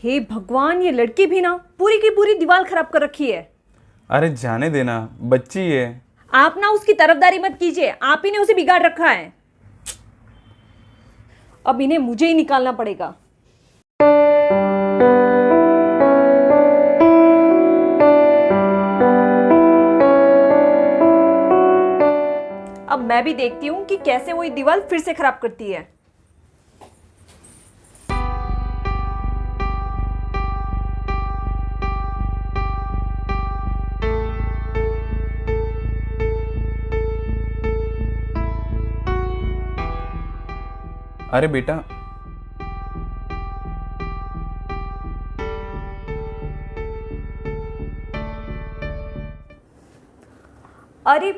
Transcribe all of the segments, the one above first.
हे भगवान, ये लड़की भी ना पूरी की पूरी दीवार खराब कर रखी है। अरे जाने देना, बच्ची है। आप ना उसकी तरफदारी मत कीजिए, आप ही ने उसे बिगाड़ रखा है। अब इन्हें मुझे ही निकालना पड़ेगा। अब मैं भी देखती हूँ कि कैसे वो ये दीवार फिर से खराब करती है। अरे बेटा, अरे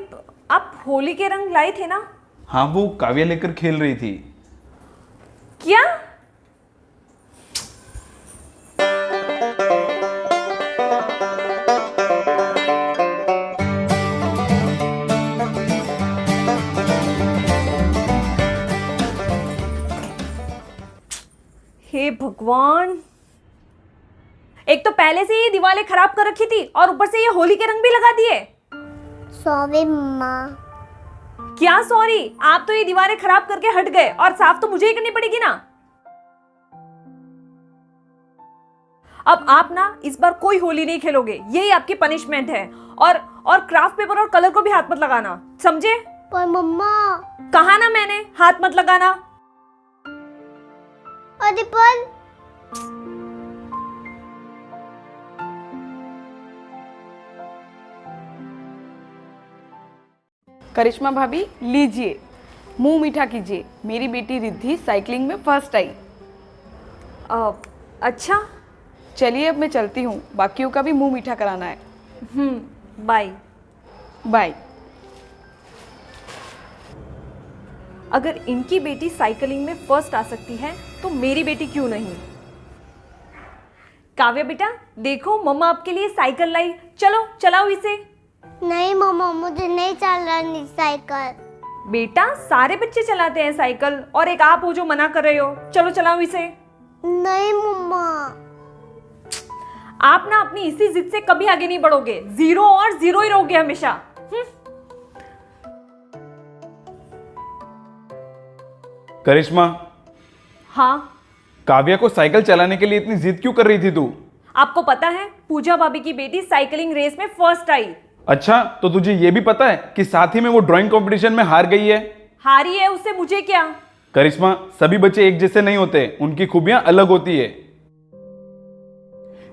आप होली के रंग लाए थे ना? हाँ वो काव्या लेकर खेल रही थी। क्या? हे भगवान, एक तो पहले से ये दीवारें खराब कर रखी थी और ऊपर से ये होली के रंग भी लगा दिए। सॉरी मम्मा। क्या सॉरी? आप तो ये दीवारें खराब करके हट गए और साफ तो मुझे ही करनी पड़ेगी ना। अब आप ना इस बार कोई होली नहीं खेलोगे, यही आपकी पनिशमेंट है। और क्राफ्ट पेपर और कलर को भी हाथ मत लगाना, समझे? पर मम्मा। कहा ना मैंने, हाथ मत लगाना। अरे पर करिश्मा भाभी, लीजिए, मुंह मीठा कीजिए। मेरी बेटी रिद्धि साइकिलिंग में फर्स्ट आई। अच्छा। चलिए अब मैं चलती हूँ, बाकियों का भी मुंह मीठा कराना है। बाय। बाय। अगर इनकी बेटी साइकिलिंग में फर्स्ट आ सकती है तो मेरी बेटी क्यों नहीं? काव्या बेटा, देखो मम्मा आपके लिए साइकिल लाई, चलो चलाओ इसे। नहीं मम्मा, मुझे नहीं चलानी साइकिल। बेटा, सारे बच्चे चलाते हैं साइकिल और एक आप हो जो मना कर रहे हो। चलो चलाओ इसे। नहीं मम्मा। आप ना अपनी इसी जिद से कभी आगे नहीं बढ़ोगे, जीरो और जीरो ही रहोगे हमेशा। करिश्मा, हाँ? काव्या को साइकिल चलाने के लिए इतनी जिद क्यों कर रही थी तू? आपको पता है, पूजा भाभी की बेटी साइकिलिंग रेस में फर्स्ट आई। अच्छा, तो तुझे ये भी पता है कि साथ ही में वो ड्राइंग कंपटीशन में हार गई है? हारी है, उससे मुझे क्या? करिश्मा, सभी बच्चे एक जैसे नहीं होते, उनकी खूबियां अलग होती है।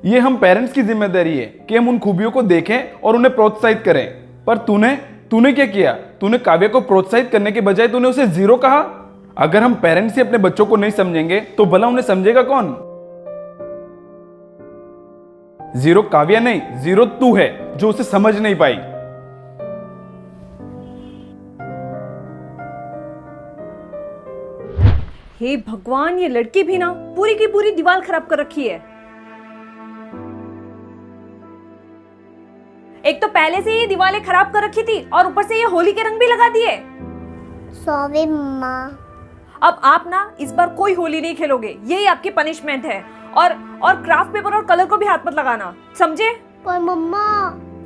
ये हम पेरेंट्स की जिम्मेदारी है कि हम उन खूबियों को देखें और उन्हें प्रोत्साहित करें। पर तूने क्या किया? तूने काव्या को प्रोत्साहित करने के बजाय तूने उसे जीरो कहा। अगर हम पेरेंट्स ही अपने बच्चों को नहीं समझेंगे तो भला उन्हें समझेगा कौन? जीरो काव्या नहीं, जीरो तू है जो उसे समझ नहीं पाई। हे भगवान, ये लड़की भी ना पूरी की पूरी दीवार खराब कर रखी है। एक तो पहले से ये दीवारें खराब कर रखी थी और ऊपर से ये होली के रंग भी लगा दिए। सॉरी मम्मा। अब आप ना इस बार कोई होली नहीं खेलोगे, यही आपकी पनिशमेंट है। और क्राफ्ट पेपर और कलर को भी हाथ मत लगाना, समझे? पर मम्मा।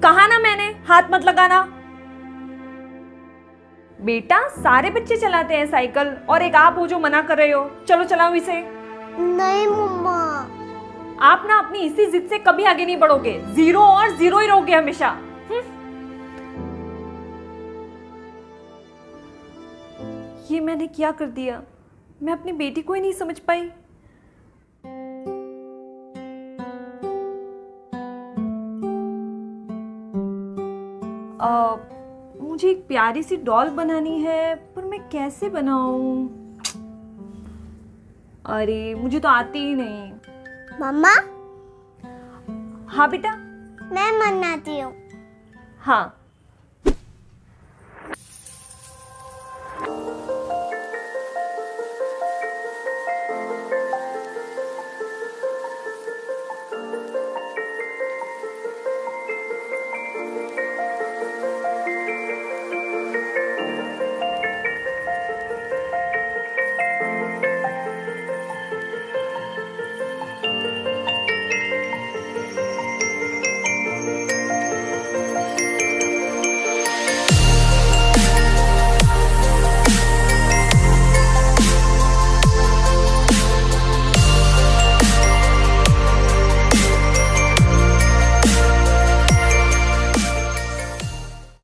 कहा ना मैंने, हाथ मत लगाना। बेटा, सारे बच्चे चलाते हैं साइकिल और एक आप हो जो मना कर रहे हो। चलो चलाओ इसे। नहीं मम्मा। आप ना अपनी इसी जिद से कभी आगे नहीं बढ़ोगे, जीरो और जीरो ही रहोगे हमेशा। ये मैंने क्या कर दिया? मैं अपनी बेटी को ही नहीं समझ पाई। मुझे एक प्यारी सी डॉल बनानी है, पर मैं कैसे बनाऊं? अरे मुझे तो आती ही नहीं। मम्मा, हाँ बेटा। मैं मनाती हूँ। हाँ,